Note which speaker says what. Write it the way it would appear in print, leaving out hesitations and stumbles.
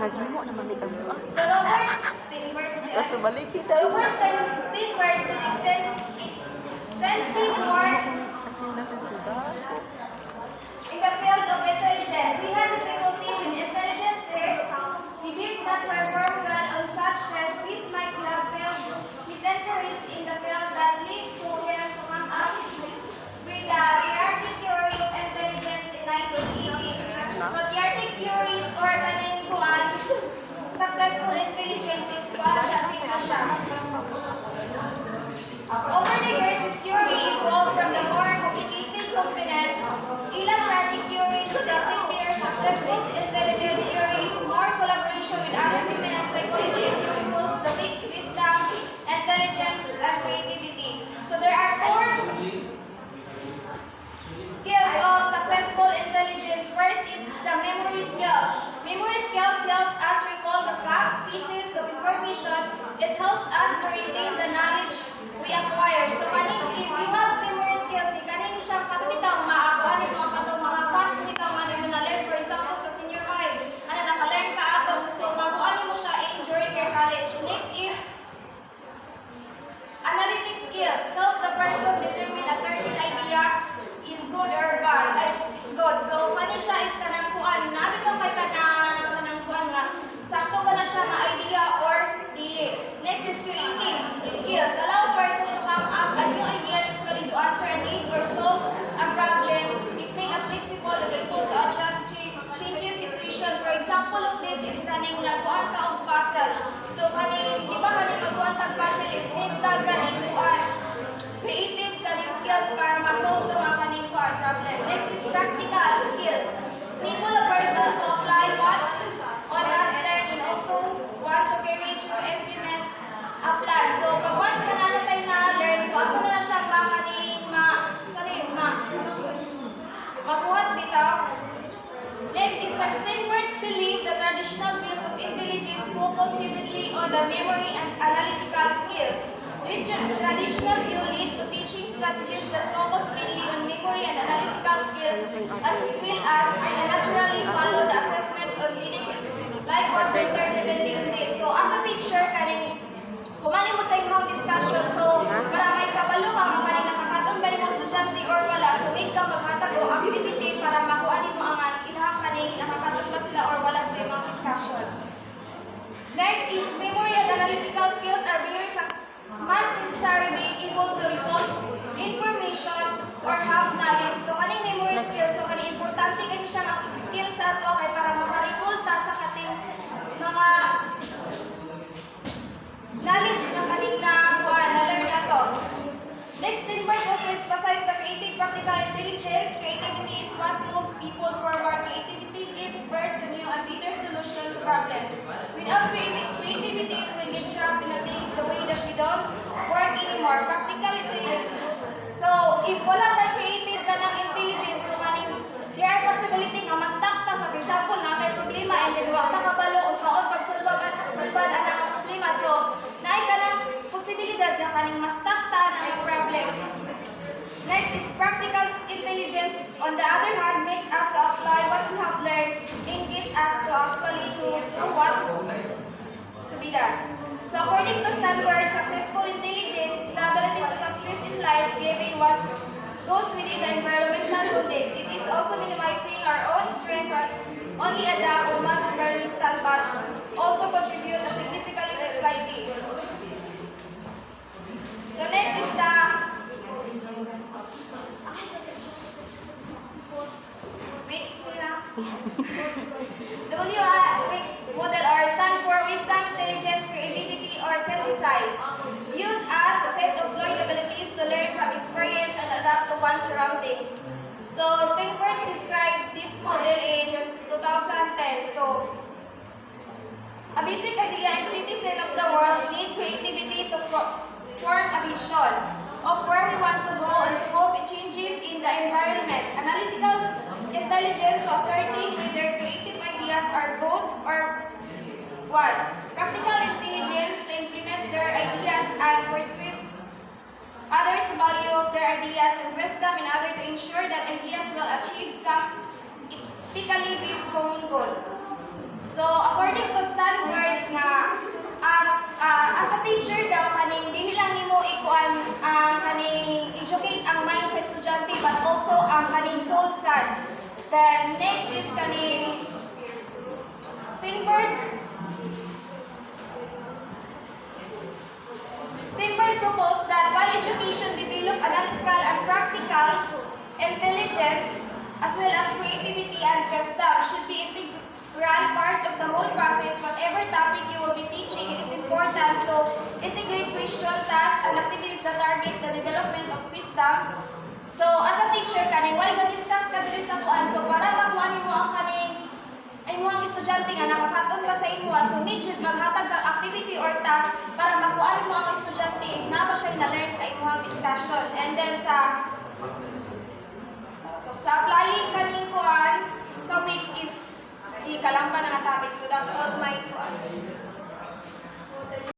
Speaker 1: Nagimo naman ni kami.
Speaker 2: So Robert's Steinberg,
Speaker 1: Ito balik kita.
Speaker 2: Robert's Steinberg to the extensive work in the field of intelligence. He had difficulty with intelligent tests. He did not perform well on such tests. This might have failed his inquiries in the field that led to him to come up with the hierarchic theory of intelligence in 1980s. So hierarchic theories or kaning kuan successful intelligence is kuan siya. Over the years, his theory evolved from the more complicated component. Ilang hierarchic theories discussing their successful intelligent theory, more collaboration with other feminine psychologists who improves the weak wisdom, intelligence, and creativity. So there are 4 skills of successful intelligence. First is the memory skills. Memory skills help us recall the fact, pieces of information. It helps us to retain the knowledge we acquire. So if you have memory skills, kanini siya katong maakuan ni mga katong mga past ni ka man mo na learn. For example, sa senior high, naka-learn ka ato. So makuan mo siya during your college. Next is analytic skills. Help the person determine a certain idea is good or bad. Is good. So kani siya is kanang kuan. Nabi ka kay kanang kuan nga sakto ba na siya na idea or dili. Next is creative skills. Allow a person to come up a new idea usually to answer a need or solve a problem. It make a flexible and able to adjust changes situation. For example of this is kaning nagkuan ka og puzzle. So kaning di ba kaning nagkuan tag puzzle is need tag kaning kuan creative kaning skills para ma-solve the mga kaning kuan problem. Next is practical skills. Enable a person to apply what on has learned and also want to carry through implement a plan. So pag once ka na tayo na-learn, so ato na siya ba kaning mabuhat dito. Next is the Steinberg's belief the traditional views of intelligence focus heavily on the memory and analytical skills. This traditional view lead to teaching strategies that focus mainly on memory and analytical skills as well as naturally follow the assessment or leading life was centered heavily on this. So as a teacher, kaning kumani mo sa imong discussion, so para may kabalo ka kaning nakakatong ba imong estudyante or wala, so make ka maghatag og activity para makuha nimo ang ilahang kaning nakakatong ba sila or wala sa imong discussion. Next is memory and analytical skills are very must necessary being able to recall information or have knowledge. So kaning memory skills, so kaning importante kani siya nga skills sa ato kay para maka-recall ta sa kating mga knowledge na kaning na-learn nato. Next, Steinberg also emphasizes the creative practical intelligence. Creativity is what moves people forward. Creativity gives birth to new and better solutions to problems. Without creativity, we will get trapped in the things the way that we don't work anymore. Practicality. So, if wala tayong creative ka ng intelligence, so there are possibility nga mas takta. So, for example, natin problema and then wala ka kabalo sa on pagsulbad ang problema. So, naay ka ng posibilidad na kaning mas takta ng problem. Next is practical intelligence. On the other hand, makes us to apply what we have learned and get us to actually to do what to be done. So according to Steinberg, successful intelligence is the ability to succeed in life given what goes within the environmental context. It is also minimizing our own strength and only adapt to one's environmental but also contribute significantly to society. So next is the Wicks Wicks model or stand for wisdom, intelligence, creativity, or synthesize. Viewed as a set of learned abilities to learn from experience and adapt to one's surroundings. So Steinberg described this model in 2010. So a basic idea in citizen of the world need creativity to form a vision of where we want to go and cope with changes in the environment. Analytical intelligence to ascertain whether creative ideas are goods or was. Practical intelligence to implement their ideas and persuade others value of their ideas and wisdom in order to ensure that ideas will achieve some ethically based common goal. So according to standards nga as a teacher daw kaning dili lang nimo ikuan kaning educate ang mind sa estudyante but also ang kaning soul sad. Then next is kaning Steinberg proposed that while education develop analytical and practical intelligence as well as creativity and custom should be integral part of the whole process. Whatever topic you will be teaching, it is important to integrate question, tasks, and activities that target the development of wisdom. So, as a teacher, kaning while mag-discuss ka diri sa kuan, so para makuha nimo ang kaning ay mo ang estudyante nga nakakaton pa sa imo, so need jud maghatag kag activity or task para makuha mo ang estudyante if na ba siya na-learn sa imong discussion. And then sa applying kaning kuan sa weeks is ikalampan na topic. So that's all my kuan.